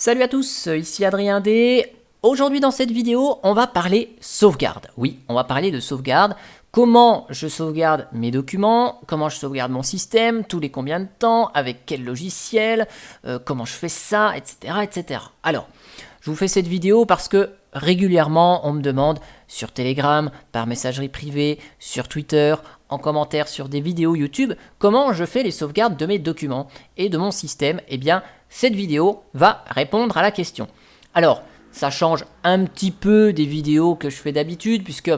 Salut à tous, ici Adrien D. Aujourd'hui dans cette vidéo, on va parler sauvegarde. Oui, on va parler de sauvegarde. Comment je sauvegarde mes documents, comment je sauvegarde mon système, tous les combien de temps, avec quel logiciel, comment je fais ça, etc., etc. Alors, je vous fais cette vidéo parce que régulièrement, on me demande sur Telegram, par messagerie privée, sur Twitter, en commentaire sur des vidéos YouTube, comment je fais les sauvegardes de mes documents et de mon système. Eh bien, cette vidéo va répondre à la question. Alors, ça change un petit peu des vidéos que je fais d'habitude, puisque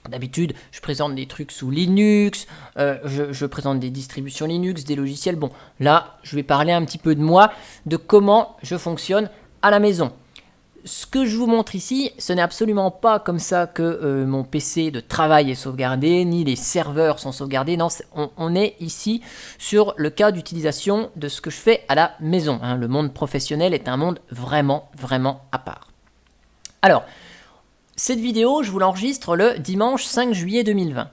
d'habitude, je présente des trucs sous Linux, je présente des distributions Linux, des logiciels. Bon, là, je vais parler un petit peu de moi, de comment je fonctionne à la maison. Ce que je vous montre ici, ce n'est absolument pas comme ça que mon PC de travail est sauvegardé, ni les serveurs sont sauvegardés. Non, on est ici sur le cas d'utilisation de ce que je fais à la maison. Hein. Le monde professionnel est un monde vraiment, vraiment à part. Alors, cette vidéo, je vous l'enregistre le dimanche 5 juillet 2020.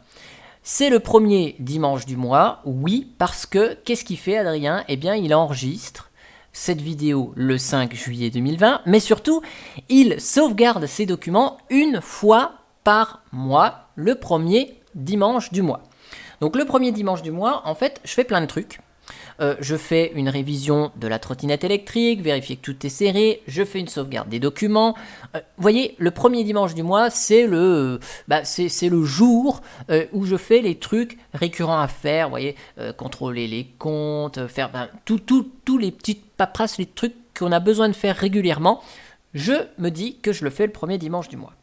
C'est le premier dimanche du mois, oui, parce que, qu'est-ce qu'il fait Adrien? Eh bien, il enregistre cette vidéo le 5 juillet 2020, mais surtout, il sauvegarde ses documents une fois par mois, le premier dimanche du mois. Donc le premier dimanche du mois, en fait, je fais plein de trucs. Je fais une révision de la trottinette électrique, vérifier que tout est serré, je fais une sauvegarde des documents. Vous voyez, le premier dimanche du mois, c'est le jour où je fais les trucs récurrents à faire. Vous voyez, contrôler les comptes, faire tous les petites paperasses, les trucs qu'on a besoin de faire régulièrement. Je me dis que je le fais le premier dimanche du mois.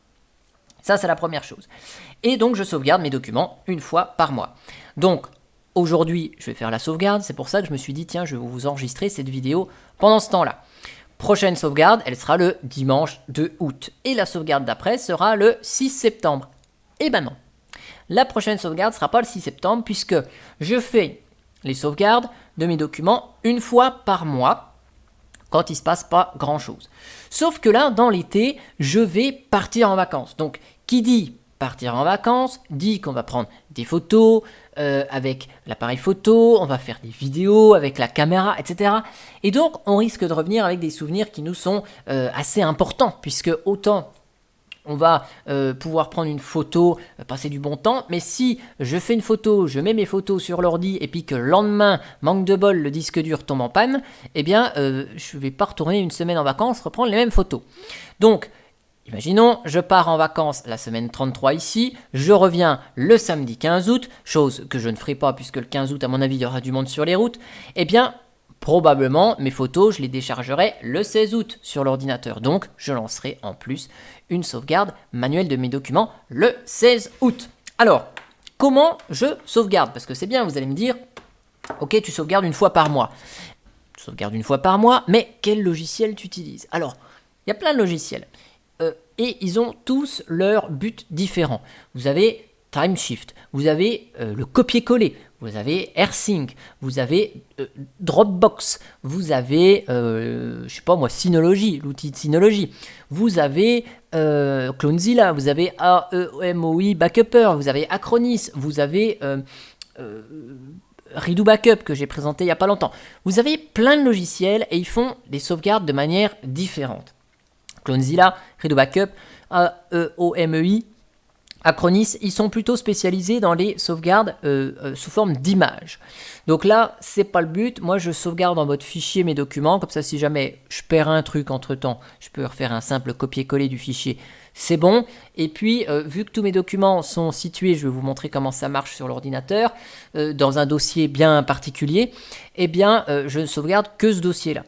Ça, c'est la première chose. Et donc, je sauvegarde mes documents une fois par mois. Donc, aujourd'hui, je vais faire la sauvegarde. C'est pour ça que je me suis dit, tiens, je vais vous enregistrer cette vidéo pendant ce temps-là. Prochaine sauvegarde, elle sera le dimanche 2 août. Et la sauvegarde d'après sera le 6 septembre. Eh ben non. La prochaine sauvegarde ne sera pas le 6 septembre puisque je fais les sauvegardes de mes documents une fois par mois quand il ne se passe pas grand-chose. Sauf que là, dans l'été, je vais partir en vacances. Donc, qui dit partir en vacances, dit qu'on va prendre des photos avec l'appareil photo, on va faire des vidéos avec la caméra, etc. Et donc, on risque de revenir avec des souvenirs qui nous sont assez importants, puisque autant on va pouvoir prendre une photo, passer du bon temps, mais si je fais une photo, je mets mes photos sur l'ordi et puis que le lendemain, manque de bol, le disque dur tombe en panne, eh bien, je ne vais pas retourner une semaine en vacances, reprendre les mêmes photos. Donc, imaginons, je pars en vacances la semaine 33 ici, je reviens le samedi 15 août, chose que je ne ferai pas puisque le 15 août, à mon avis, il y aura du monde sur les routes, eh bien, probablement, mes photos, je les déchargerai le 16 août sur l'ordinateur. Donc, je lancerai en plus une sauvegarde manuelle de mes documents le 16 août. Alors, comment je sauvegarde? Parce que c'est bien, vous allez me dire, ok, tu sauvegardes une fois par mois. Tu sauvegardes une fois par mois, mais quel logiciel tu utilises? Alors, il y a plein de logiciels. Et ils ont tous leur but différent. Vous avez Timeshift, vous avez le copier-coller, vous avez AirSync, vous avez Dropbox, vous avez, je sais pas moi, Synology, l'outil de Synology, vous avez Clonezilla, vous avez AEMOI Backupper, vous avez Acronis, vous avez Redo Backup que j'ai présenté il n'y a pas longtemps. Vous avez plein de logiciels et ils font des sauvegardes de manière différente. Clonezilla, Redo Backup, AEOMEI, Acronis, ils sont plutôt spécialisés dans les sauvegardes sous forme d'images. Donc là, c'est pas le but. Moi, je sauvegarde en mode fichier mes documents. Comme ça, si jamais je perds un truc entre-temps, je peux refaire un simple copier-coller du fichier. C'est bon. Et puis, vu que tous mes documents sont situés, je vais vous montrer comment ça marche sur l'ordinateur, dans un dossier bien particulier, eh bien, je ne sauvegarde que ce dossier-là.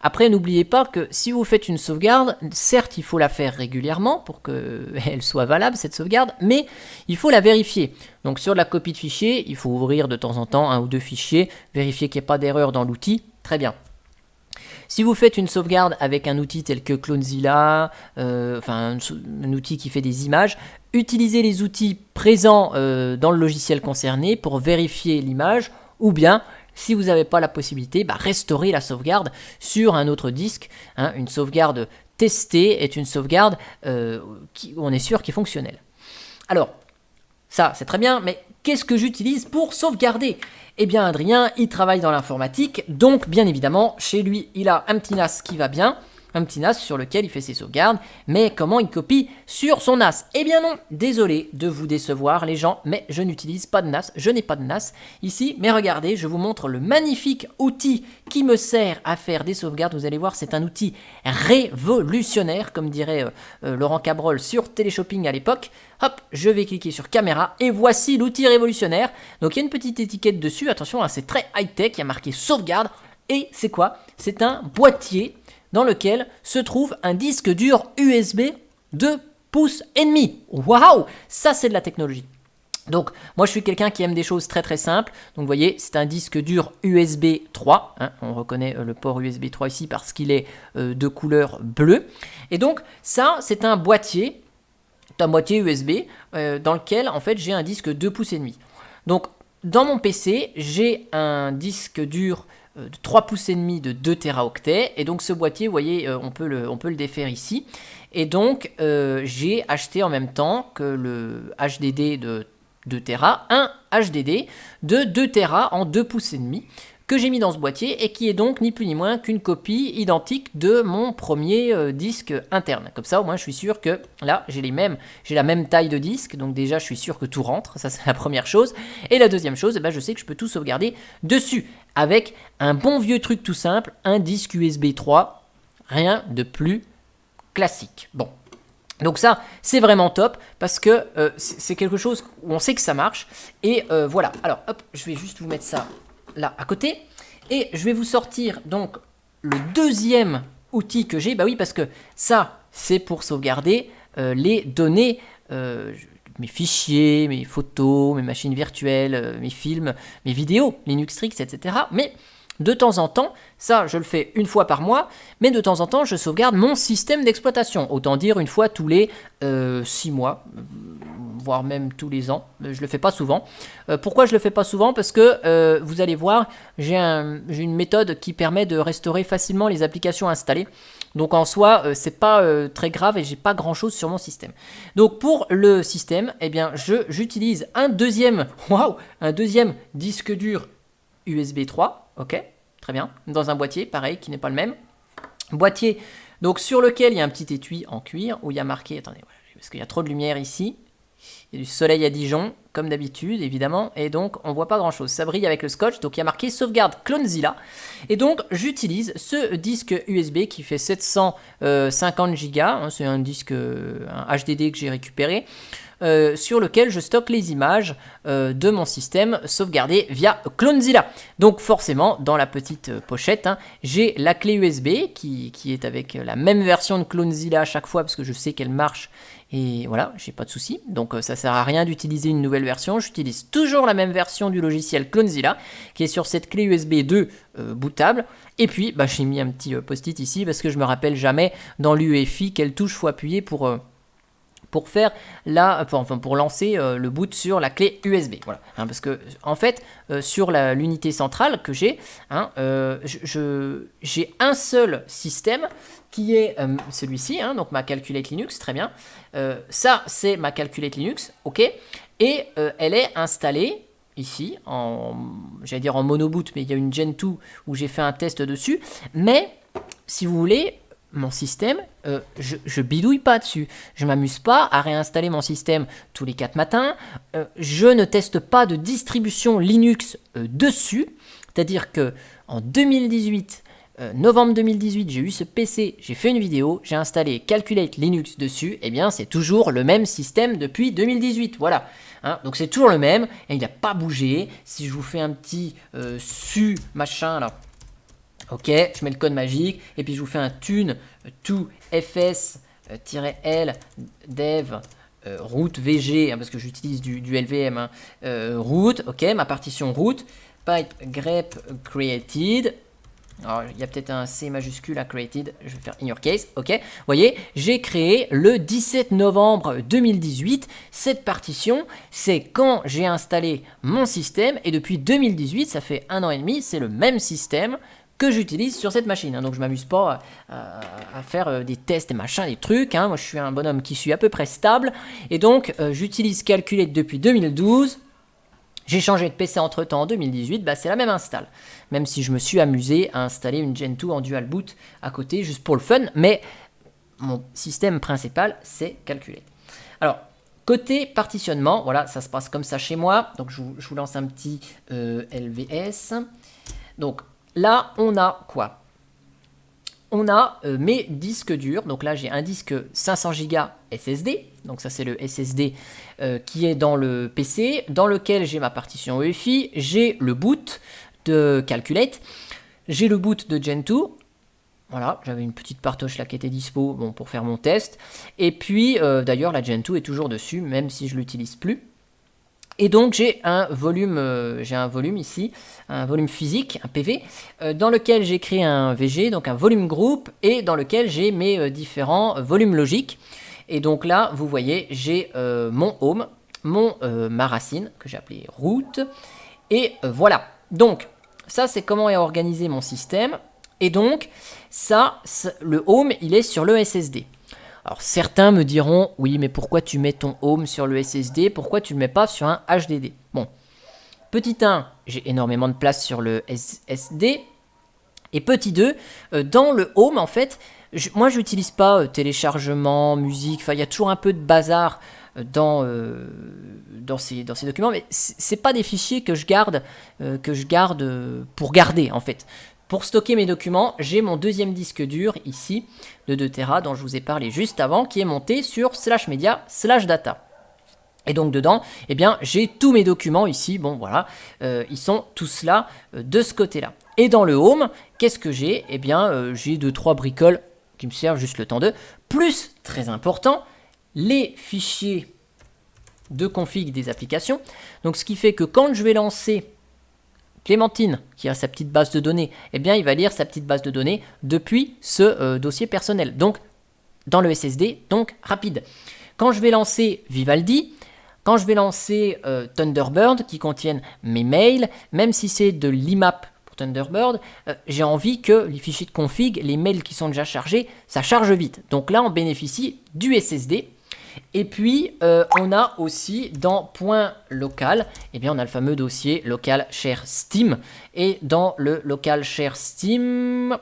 Après, n'oubliez pas que si vous faites une sauvegarde, certes, il faut la faire régulièrement pour qu'elle soit valable, cette sauvegarde, mais il faut la vérifier. Donc, sur la copie de fichier, il faut ouvrir de temps en temps un ou deux fichiers, vérifier qu'il n'y ait pas d'erreur dans l'outil. Très bien. Si vous faites une sauvegarde avec un outil tel que Clonezilla, un outil qui fait des images, utilisez les outils présents dans le logiciel concerné pour vérifier l'image, ou bien si vous n'avez pas la possibilité, restaurez la sauvegarde sur un autre disque. Une sauvegarde testée est une sauvegarde où on est sûr qu'elle est fonctionnelle. Alors, ça c'est très bien, mais qu'est-ce que j'utilise pour sauvegarder? Eh bien Adrien, il travaille dans l'informatique, donc bien évidemment, chez lui, il a un petit NAS qui va bien, un petit NAS sur lequel il fait ses sauvegardes, mais comment il copie sur son NAS? Eh bien non, désolé de vous décevoir les gens, mais je n'utilise pas de NAS, je n'ai pas de NAS ici, mais regardez, je vous montre le magnifique outil qui me sert à faire des sauvegardes, vous allez voir, c'est un outil révolutionnaire, comme dirait Laurent Cabrol sur Téléshopping à l'époque. Hop, je vais cliquer sur caméra, et voici l'outil révolutionnaire. Donc il y a une petite étiquette dessus, attention, hein, c'est très high-tech, il y a marqué sauvegarde, et c'est quoi? C'est un boîtier dans lequel se trouve un disque dur USB 2 pouces et demi. Waouh, ça c'est de la technologie. Donc moi je suis quelqu'un qui aime des choses très très simples. Donc vous voyez, c'est un disque dur USB 3. Hein, on reconnaît le port USB 3 ici parce qu'il est de couleur bleue. Et donc ça c'est un boîtier USB dans lequel en fait j'ai un disque 2 pouces et demi. Donc dans mon PC, j'ai un disque dur de 3 pouces et demi de 2 téraoctets, et donc ce boîtier, vous voyez, on peut le défaire ici, et donc j'ai acheté en même temps que le HDD de 2 Tera, un HDD de 2 Tera en 2 pouces et demi, que j'ai mis dans ce boîtier, et qui est donc ni plus ni moins qu'une copie identique de mon premier disque interne. Comme ça, au moins, je suis sûr que là, j'ai la même taille de disque, donc déjà, je suis sûr que tout rentre, ça c'est la première chose. Et la deuxième chose, je sais que je peux tout sauvegarder dessus, avec un bon vieux truc tout simple, un disque USB 3, rien de plus classique. Bon. Donc ça, c'est vraiment top, parce que c'est quelque chose où on sait que ça marche, et voilà. Alors, hop, je vais juste vous mettre ça là à côté, et je vais vous sortir donc le deuxième outil que j'ai. Bah oui, parce que ça c'est pour sauvegarder les données, mes fichiers, mes photos, mes machines virtuelles, mes films, mes vidéos, Linuxtrix, etc. Mais de temps en temps, ça je le fais une fois par mois, mais de temps en temps je sauvegarde mon système d'exploitation, autant dire une fois tous les 6 mois, voire même tous les ans. Je le fais pas souvent. Pourquoi je le fais pas souvent? Parce que vous allez voir, j'ai une méthode qui permet de restaurer facilement les applications installées. Donc en soi, c'est pas très grave, et j'ai pas grand chose sur mon système. Donc pour le système, eh bien j'utilise un deuxième disque dur USB 3, ok, très bien, dans un boîtier, pareil, qui n'est pas le même. Boîtier, donc sur lequel il y a un petit étui en cuir, où il y a marqué, attendez, parce qu'il y a trop de lumière ici, il y a du soleil à Dijon, comme d'habitude, évidemment, et donc on voit pas grand chose, ça brille avec le scotch, donc il y a marqué sauvegarde Clonezilla, et donc j'utilise ce disque USB qui fait 750 Go, hein, c'est un disque, un HDD que j'ai récupéré, sur lequel je stocke les images de mon système sauvegardé via Clonezilla. Donc forcément, dans la petite pochette, hein, j'ai la clé USB qui est avec la même version de Clonezilla à chaque fois, parce que je sais qu'elle marche, et voilà, j'ai pas de souci. Donc ça sert à rien d'utiliser une nouvelle version, j'utilise toujours la même version du logiciel Clonezilla, qui est sur cette clé USB 2 bootable. Et puis j'ai mis un petit post-it ici, parce que je me rappelle jamais dans l'UEFI quelle touche faut appuyer pour faire pour lancer le boot sur la clé USB. Voilà, hein, parce que en fait, sur l'unité centrale que j'ai, hein, j'ai un seul système qui est celui-ci, hein, donc ma Calculate Linux, très bien. Ça, c'est ma Calculate Linux, ok, et elle est installée ici, j'allais dire en monoboot, mais il y a une Gen 2 où j'ai fait un test dessus, mais si vous voulez, mon système, je bidouille pas dessus. Je m'amuse pas à réinstaller mon système tous les 4 matins. Je ne teste pas de distribution Linux dessus. C'est-à-dire que en 2018, novembre 2018, j'ai eu ce PC, j'ai fait une vidéo, j'ai installé Calculate Linux dessus. Et bien, c'est toujours le même système depuis 2018. Voilà. Hein, donc c'est toujours le même et il n'a pas bougé. Si je vous fais un petit su machin là. Ok, je mets le code magique et puis je vous fais un tune to fs-l dev root vg, hein, parce que j'utilise du LVM, hein, root, ok, ma partition root, pipe grep created. Alors, il y a peut-être un C majuscule à created, je vais faire in your case, ok. Vous voyez, j'ai créé le 17 novembre 2018 cette partition, c'est quand j'ai installé mon système, et depuis 2018, ça fait 1 an et demi, c'est le même système que j'utilise sur cette machine, hein. Donc je m'amuse pas à faire des tests et machin, des trucs, hein. Moi je suis un bonhomme qui suis à peu près stable, et donc j'utilise Calculate depuis 2012, J'ai changé de PC entre-temps en 2018, bah c'est la même install. Même si je me suis amusé à installer une Gentoo en dual boot à côté, juste pour le fun, mais mon système principal, c'est Calculate. Alors, côté partitionnement, voilà, ça se passe comme ça chez moi. Donc, je vous lance un petit LVS. Donc, là, on a quoi? On a mes disques durs. Donc là, j'ai un disque 500 Go SSD. Donc ça, c'est le SSD qui est dans le PC, dans lequel j'ai ma partition UEFI. J'ai le boot de Calculate. J'ai le boot de Gentoo. Voilà, j'avais une petite partoche là qui était dispo bon, pour faire mon test. Et puis, d'ailleurs, la Gentoo est toujours dessus, même si je ne l'utilise plus. Et donc j'ai un volume ici, un volume physique, un PV, dans lequel j'ai créé un VG, donc un volume groupe, et dans lequel j'ai mes différents volumes logiques. Et donc là, vous voyez, j'ai mon home, ma racine, que j'ai appelée root, et voilà. Donc, ça c'est comment est organisé mon système, et donc, ça, le home, il est sur le SSD. Alors certains me diront, oui mais pourquoi tu mets ton home sur le SSD, pourquoi tu ne le mets pas sur un HDD? Bon, petit 1, j'ai énormément de place sur le SSD, et petit 2, dans le home en fait, moi je n'utilise pas téléchargement, musique, enfin il y a toujours un peu de bazar dans ces documents, mais c'est pas des fichiers que je garde pour garder en fait. Pour stocker mes documents, j'ai mon deuxième disque dur ici de 2 Tera dont je vous ai parlé juste avant, qui est monté sur /media/data. Et donc dedans, eh bien, j'ai tous mes documents ici. Bon voilà, ils sont tous là de ce côté-là. Et dans le home, qu'est-ce que j'ai? Eh bien, j'ai 2-3 bricoles qui me servent juste le temps de. Plus, très important, les fichiers de config des applications. Donc ce qui fait que quand je vais lancer Clémentine, qui a sa petite base de données, eh bien, il va lire sa petite base de données depuis ce dossier personnel. Donc, dans le SSD, donc rapide. Quand je vais lancer Vivaldi, quand je vais lancer Thunderbird, qui contiennent mes mails, même si c'est de l'IMAP pour Thunderbird, j'ai envie que les fichiers de config, les mails qui sont déjà chargés, ça charge vite. Donc là, on bénéficie du SSD. Et puis, on a aussi dans point local, eh bien, on a le fameux dossier local share Steam. Et dans le local share Steam,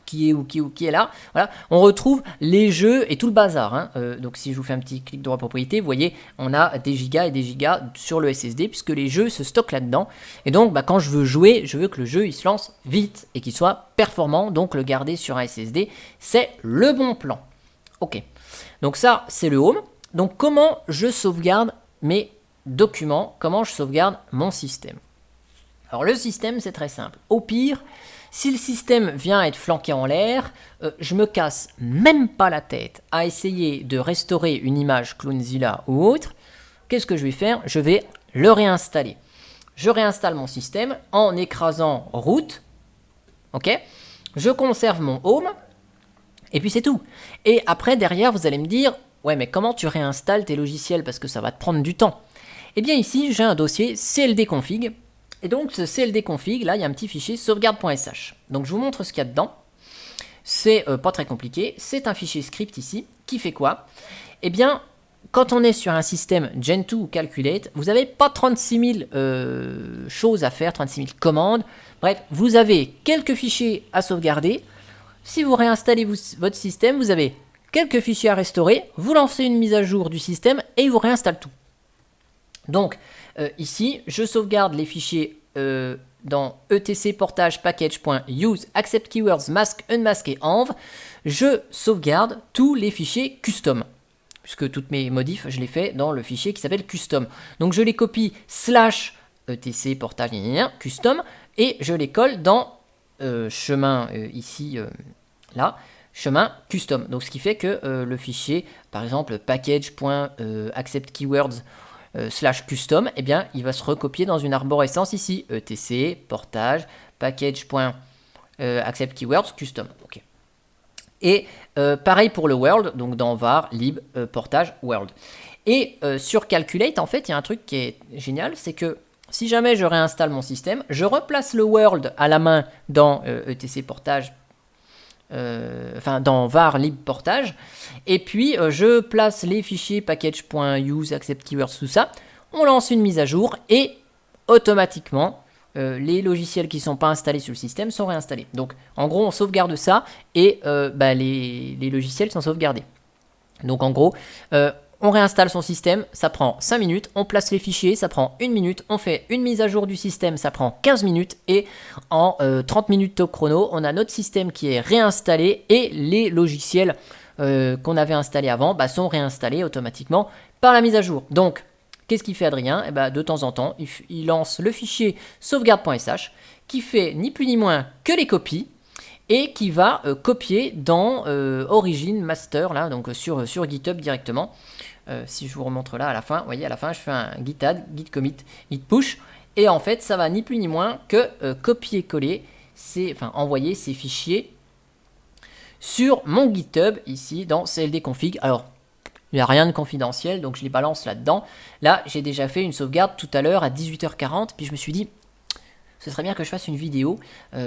qui est là, voilà, on retrouve les jeux et tout le bazar. Hein. Donc, si je vous fais un petit clic droit propriété, vous voyez, on a des gigas et des gigas sur le SSD, puisque les jeux se stockent là-dedans. Et donc, bah, quand je veux jouer, je veux que le jeu il se lance vite et qu'il soit performant. Donc, le garder sur un SSD, c'est le bon plan. Ok. Donc ça, c'est le home. Donc comment je sauvegarde mes documents? Comment je sauvegarde mon système? Alors le système, c'est très simple. Au pire, si le système vient être flanqué en l'air, je me casse même pas la tête à essayer de restaurer une image Clonezilla ou autre. Qu'est-ce que je vais faire? Je vais le réinstaller. Je réinstalle mon système en écrasant root. Ok? Je conserve mon home. Et puis c'est tout. Et après, derrière, vous allez me dire, ouais, mais comment tu réinstalles tes logiciels? Parce que ça va te prendre du temps. Eh bien ici, j'ai un dossier cld-config. Et donc, ce cld-config, là, il y a un petit fichier sauvegarde.sh. Donc, je vous montre ce qu'il y a dedans. C'est pas très compliqué. C'est un fichier script ici, qui fait quoi? Eh bien, quand on est sur un système Gentoo ou Calculate, vous n'avez pas 36 000 choses à faire, 36 000 commandes. Bref, vous avez quelques fichiers à sauvegarder. Si vous réinstallez votre système, vous avez quelques fichiers à restaurer, vous lancez une mise à jour du système et il vous réinstalle tout. Donc ici, je sauvegarde les fichiers dans etc portage package.use accept keywords mask unmask et env. Je sauvegarde tous les fichiers custom, puisque toutes mes modifs, je les fais dans le fichier qui s'appelle custom. Donc je les copie /etc portage custom et je les colle dans chemin ici, là, chemin custom. Donc ce qui fait que le fichier, par exemple, package.accept keywords /custom, eh bien, il va se recopier dans une arborescence ici, etc, portage, package.accept keywords custom. Okay. Et pareil pour le world, donc dans var, lib, portage, world. Et sur Calculate, en fait, il y a un truc qui est génial, c'est que si jamais je réinstalle mon système, je replace le world à la main dans etc portage, dans var lib portage, et puis je place les fichiers package.use accept keywords, tout ça, on lance une mise à jour et automatiquement, les logiciels qui ne sont pas installés sur le système sont réinstallés. Donc en gros, on sauvegarde ça et les logiciels sont sauvegardés. Donc en gros, on réinstalle son système, ça prend 5 minutes, on place les fichiers, ça prend 1 minute, on fait une mise à jour du système, ça prend 15 minutes, et en 30 minutes top chrono, on a notre système qui est réinstallé, et les logiciels qu'on avait installés avant sont réinstallés automatiquement par la mise à jour. Donc, qu'est-ce qu'il fait Adrien? De temps en temps, il lance le fichier sauvegarde.sh, qui fait ni plus ni moins que les copies, et qui va copier dans Origin Master, là, donc sur GitHub directement. Si je vous remontre là à la fin, vous voyez, à la fin, je fais un git add, git commit, git push, et en fait, ça va ni plus ni moins que copier-coller, envoyer ces fichiers sur mon GitHub, ici, dans cld-config. Alors, il n'y a rien de confidentiel, donc je les balance là-dedans. Là, j'ai déjà fait une sauvegarde tout à l'heure à 18h40, puis je me suis dit, ce serait bien que je fasse une vidéo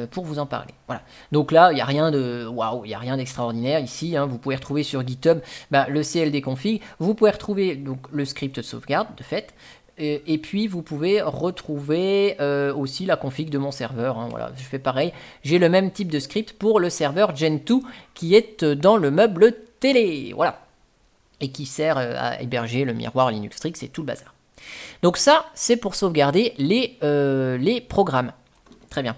pour vous en parler. Voilà. Donc là, il n'y a rien de waouh, il n'y a rien d'extraordinaire ici. Vous pouvez retrouver sur GitHub le cld-config. Vous pouvez retrouver donc le script de sauvegarde de fait. Et puis vous pouvez retrouver aussi la config de mon serveur. Voilà, je fais pareil. J'ai le même type de script pour le serveur Gen2 qui est dans le meuble télé. Voilà. Et qui sert à héberger le miroir Linux Strix et tout le bazar. Donc ça, c'est pour sauvegarder les programmes. Très bien.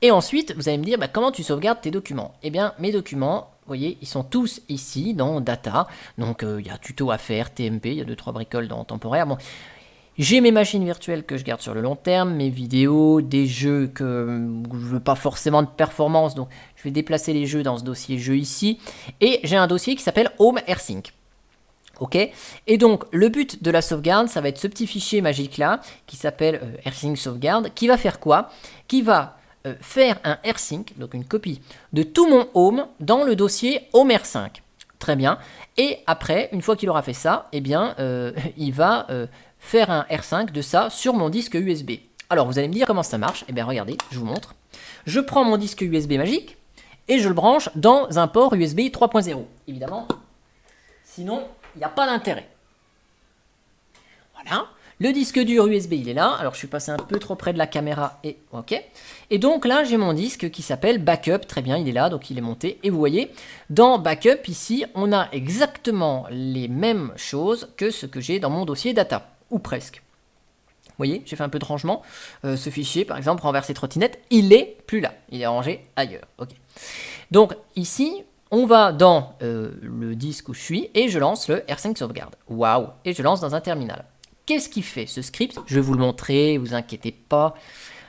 Et ensuite, vous allez me dire, comment tu sauvegardes tes documents? Eh bien, mes documents, vous voyez, ils sont tous ici dans Data. Donc, il y a tuto à faire, TMP, il y a 2-3 bricoles dans temporaire. Bon, j'ai mes machines virtuelles que je garde sur le long terme, mes vidéos, des jeux que je ne veux pas forcément de performance. Donc, je vais déplacer les jeux dans ce dossier jeux ici. Et j'ai un dossier qui s'appelle Home AirSync. Ok, et donc le but de la sauvegarde, ça va être ce petit fichier magique là, qui s'appelle AirSync sauvegarde, qui va faire quoi? Qui va faire un AirSync, donc une copie de tout mon home dans le dossier Home AirSync. Très bien. Et après, une fois qu'il aura fait ça, eh bien, il va faire un AirSync de ça sur mon disque USB. Alors vous allez me dire comment ça marche? Eh bien regardez, je vous montre. Je prends mon disque USB magique et je le branche dans un port USB 3.0. Évidemment, sinon il n'y a pas d'intérêt. Voilà. Le disque dur USB, il est là. Alors, je suis passé un peu trop près de la caméra. Et OK. Et donc, là, j'ai mon disque qui s'appelle Backup. Très bien, il est là. Donc, il est monté. Et vous voyez, dans Backup, ici, on a exactement les mêmes choses que ce que j'ai dans mon dossier Data. Ou presque. Vous voyez, j'ai fait un peu de rangement. Ce fichier, par exemple, renversé trottinette, il est plus là. Il est rangé ailleurs. OK. Donc, ici, on va dans le disque où je suis et je lance le AirSync sauvegarde. Waouh! Et je lance dans un terminal. Qu'est-ce qu'il fait ce script? Je vais vous le montrer, vous inquiétez pas.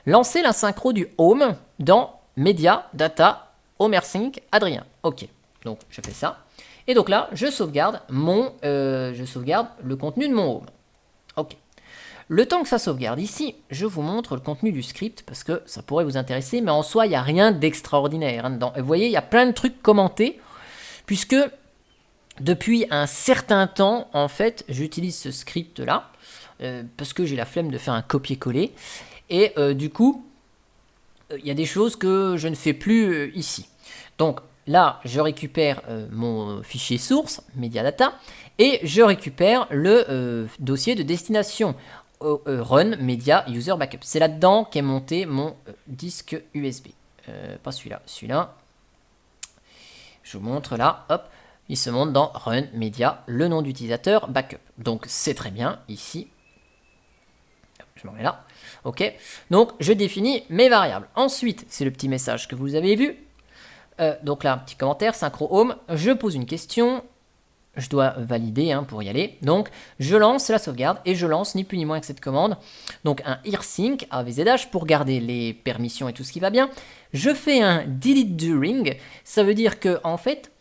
Lancez la synchro du Home dans Media, Data, Home AirSync, Adrien. Ok, donc je fais ça. Et donc là, je sauvegarde le contenu de mon Home. Ok. Le temps que ça sauvegarde ici, je vous montre le contenu du script parce que ça pourrait vous intéresser, mais en soi, il n'y a rien d'extraordinaire dedans. Et vous voyez, il y a plein de trucs commentés, puisque depuis un certain temps, en fait, j'utilise ce script-là, parce que j'ai la flemme de faire un copier-coller. Et du coup, il y a des choses que je ne fais plus ici. Donc là, je récupère mon fichier source, Mediadata, et je récupère le dossier de destination. Run Media User Backup. C'est là-dedans qu'est monté mon disque USB. Pas celui-là, celui-là. Je vous montre là, hop, il se monte dans Run Media, le nom d'utilisateur Backup. Donc c'est très bien, ici. Je m'en mets là. Ok, donc je définis mes variables. Ensuite, c'est le petit message que vous avez vu. Donc là, un petit commentaire, synchro home. Je pose une question. Je dois valider pour y aller. Donc, je lance la sauvegarde et je lance ni plus ni moins que cette commande. Donc, un AirSync AVZH pour garder les permissions et tout ce qui va bien. Je fais un delete during. Ça veut dire que, en fait,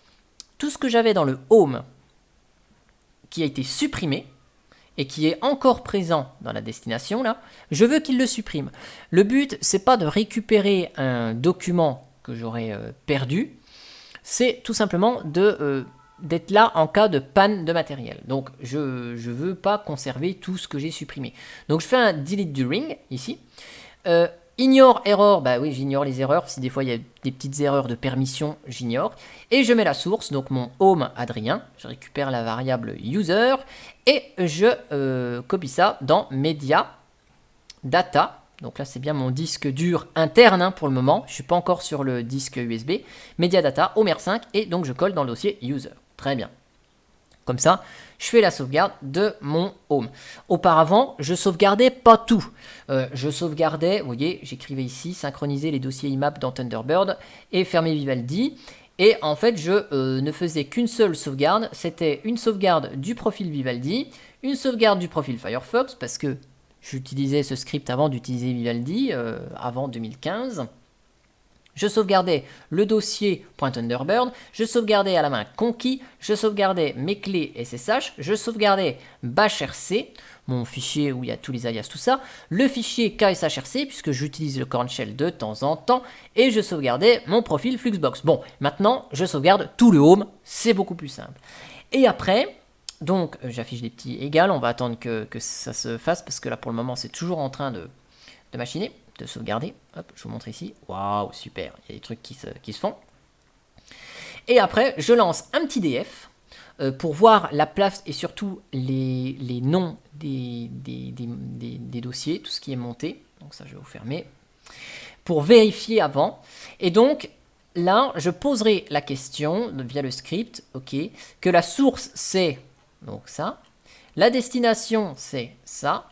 tout ce que j'avais dans le home qui a été supprimé et qui est encore présent dans la destination, là, je veux qu'il le supprime. Le but, c'est pas de récupérer un document que j'aurais perdu. C'est tout simplement d'être là en cas de panne de matériel. Donc, je ne veux pas conserver tout ce que j'ai supprimé. Donc, je fais un delete during, ici. Ignore error, bah oui, j'ignore les erreurs. Si des fois il y a des petites erreurs de permission, j'ignore. Et je mets la source, donc mon home Adrien. Je récupère la variable user et je copie ça dans media data. Donc là, c'est bien mon disque dur interne pour le moment. Je ne suis pas encore sur le disque USB. Media data, Homer5, et donc je colle dans le dossier user. Très bien. Comme ça, je fais la sauvegarde de mon home. Auparavant, je sauvegardais pas tout. Je sauvegardais, vous voyez, j'écrivais ici, synchroniser les dossiers IMAP dans Thunderbird et fermer Vivaldi. Et en fait, je ne faisais qu'une seule sauvegarde. C'était une sauvegarde du profil Vivaldi, une sauvegarde du profil Firefox, parce que j'utilisais ce script avant d'utiliser Vivaldi, avant 2015. Je sauvegardais le dossier .thunderbird, je sauvegardais à la main Conky, je sauvegardais mes clés SSH, je sauvegardais bashrc, mon fichier où il y a tous les alias, tout ça, le fichier KSHRC, puisque j'utilise le Corn Shell de temps en temps, et je sauvegardais mon profil Fluxbox. Bon, maintenant, je sauvegarde tout le home, c'est beaucoup plus simple. Et après, donc, j'affiche des petits égales, on va attendre que ça se fasse, parce que là, pour le moment, c'est toujours en train de machiner, de sauvegarder. Hop, je vous montre ici. Waouh, super, il y a des trucs qui se font. Et après, je lance un petit df pour voir la place et surtout les noms des dossiers, tout ce qui est monté. Donc ça, je vais vous fermer. Pour vérifier avant. Et donc, là, je poserai la question via le script, ok, que la source, c'est donc ça. La destination, c'est ça.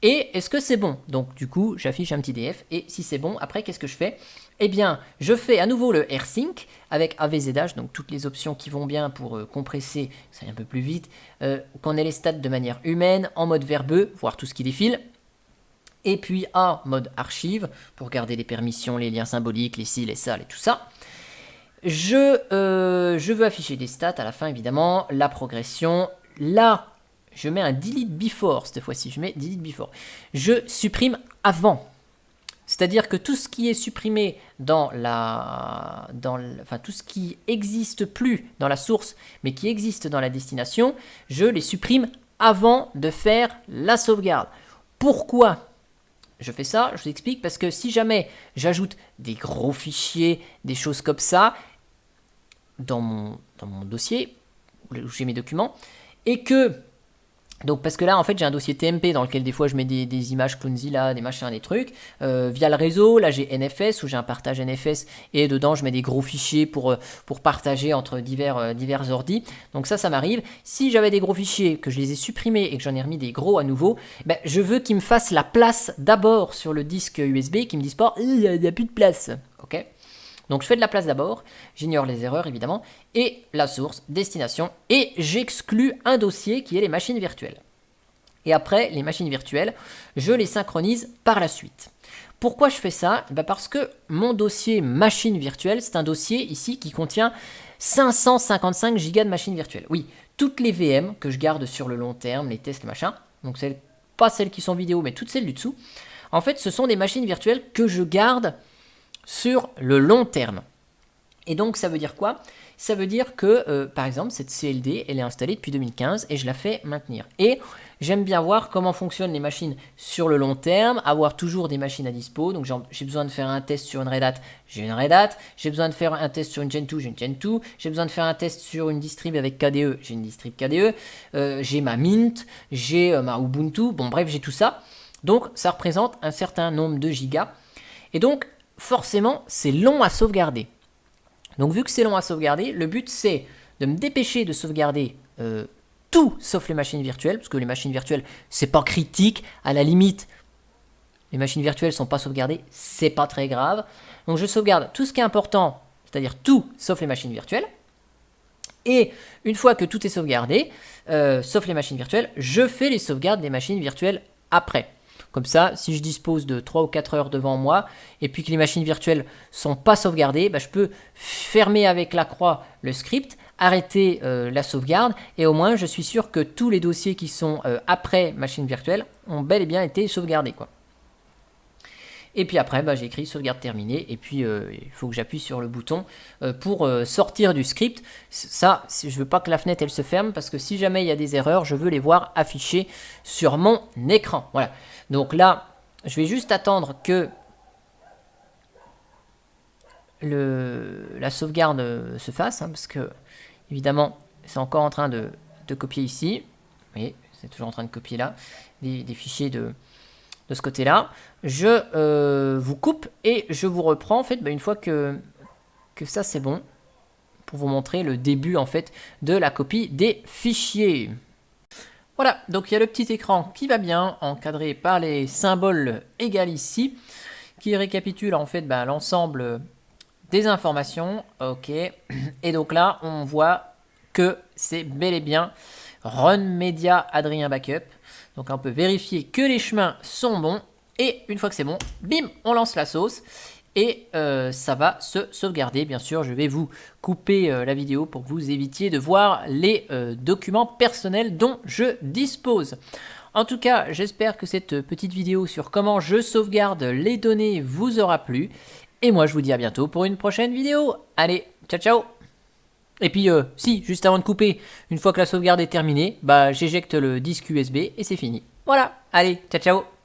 Et est-ce que c'est bon? Donc du coup, j'affiche un petit df. Et si c'est bon, après, qu'est-ce que je fais? Eh bien, je fais à nouveau le rsync avec AVZH, donc toutes les options qui vont bien pour compresser, ça aille un peu plus vite, qu'on ait les stats de manière humaine, en mode verbeux, voir tout ce qui défile. Et puis A, mode archive, pour garder les permissions, les liens symboliques, les ci, les ça, et tout ça. Je veux afficher des stats à la fin, évidemment, la progression. Là, je mets un delete before, cette fois-ci, je mets delete before. Je supprime avant. C'est-à-dire que tout ce qui est supprimé enfin, tout ce qui n'existe plus dans la source, mais qui existe dans la destination, je les supprime avant de faire la sauvegarde. Pourquoi je fais ça? Je vous explique, parce que si jamais j'ajoute des gros fichiers, des choses comme ça, dans mon dossier, où j'ai mes documents, et que... Donc parce que là en fait j'ai un dossier TMP dans lequel des fois je mets des images Clownzilla, des machins, des trucs via le réseau. Là j'ai NFS où j'ai un partage NFS et dedans je mets des gros fichiers pour partager entre divers ordis. Donc ça m'arrive. Si j'avais des gros fichiers que je les ai supprimés et que j'en ai remis des gros à nouveau, ben, je veux qu'ils me fassent la place d'abord sur le disque USB, qu'ils me disent pas il n'y a plus de place. Ok. Donc je fais de la place d'abord, j'ignore les erreurs évidemment, et la source, destination, et j'exclus un dossier qui est les machines virtuelles. Et après, les machines virtuelles, je les synchronise par la suite. Pourquoi je fais ça? Parce que mon dossier machine virtuelle, c'est un dossier ici qui contient 555 Go de machines virtuelles. Oui, toutes les VM que je garde sur le long terme, les tests, machin, donc pas celles qui sont vidéo, mais toutes celles du dessous, en fait ce sont des machines virtuelles que je garde sur le long terme. Et donc ça veut dire quoi? Ça veut dire que par exemple cette CLD elle est installée depuis 2015 et je la fais maintenir. Et j'aime bien voir comment fonctionnent les machines sur le long terme, avoir toujours des machines à dispo. Donc j'ai besoin de faire un test sur une Red Hat, j'ai une Red Hat. J'ai besoin de faire un test sur une Gentoo, j'ai une Gentoo. J'ai besoin de faire un test sur une distrib avec KDE, j'ai une distrib KDE. J'ai ma Mint, j'ai ma Ubuntu. Bon bref, j'ai tout ça. Donc ça représente un certain nombre de gigas. Et donc forcément, c'est long à sauvegarder. Donc, vu que c'est long à sauvegarder, le but, c'est de me dépêcher de sauvegarder tout sauf les machines virtuelles, parce que les machines virtuelles, c'est pas critique. À la limite, les machines virtuelles sont pas sauvegardées, c'est pas très grave. Donc, je sauvegarde tout ce qui est important, c'est-à-dire tout sauf les machines virtuelles. Et une fois que tout est sauvegardé, sauf les machines virtuelles, je fais les sauvegardes des machines virtuelles après. Comme ça, si je dispose de 3 ou 4 heures devant moi, et puis que les machines virtuelles ne sont pas sauvegardées, je peux fermer avec la croix le script, arrêter la sauvegarde, et au moins je suis sûr que tous les dossiers qui sont après machine virtuelle ont bel et bien été sauvegardés, quoi. Et puis après, j'ai écrit sauvegarde terminée, et puis il faut que j'appuie sur le bouton pour sortir du script. Ça, je ne veux pas que la fenêtre elle se ferme, parce que si jamais il y a des erreurs, je veux les voir affichées sur mon écran. Voilà. Donc là, je vais juste attendre que la sauvegarde se fasse, hein, parce que évidemment c'est encore en train de copier ici. Vous voyez, c'est toujours en train de copier là des fichiers de ce côté-là. Je vous coupe et je vous reprends en fait une fois que ça c'est bon, pour vous montrer le début en fait de la copie des fichiers. Voilà, donc il y a le petit écran qui va bien, encadré par les symboles égales ici, qui récapitule en fait l'ensemble des informations. Ok, et donc là on voit que c'est bel et bien Run Media Adrien Backup. Donc on peut vérifier que les chemins sont bons, et une fois que c'est bon, bim, on lance la sauce. Et ça va se sauvegarder. Bien sûr, je vais vous couper la vidéo pour que vous évitiez de voir les documents personnels dont je dispose. En tout cas, j'espère que cette petite vidéo sur comment je sauvegarde les données vous aura plu. Et moi, je vous dis à bientôt pour une prochaine vidéo. Allez, ciao ciao. Et puis, si, juste avant de couper, une fois que la sauvegarde est terminée, j'éjecte le disque USB et c'est fini. Voilà, allez, ciao ciao.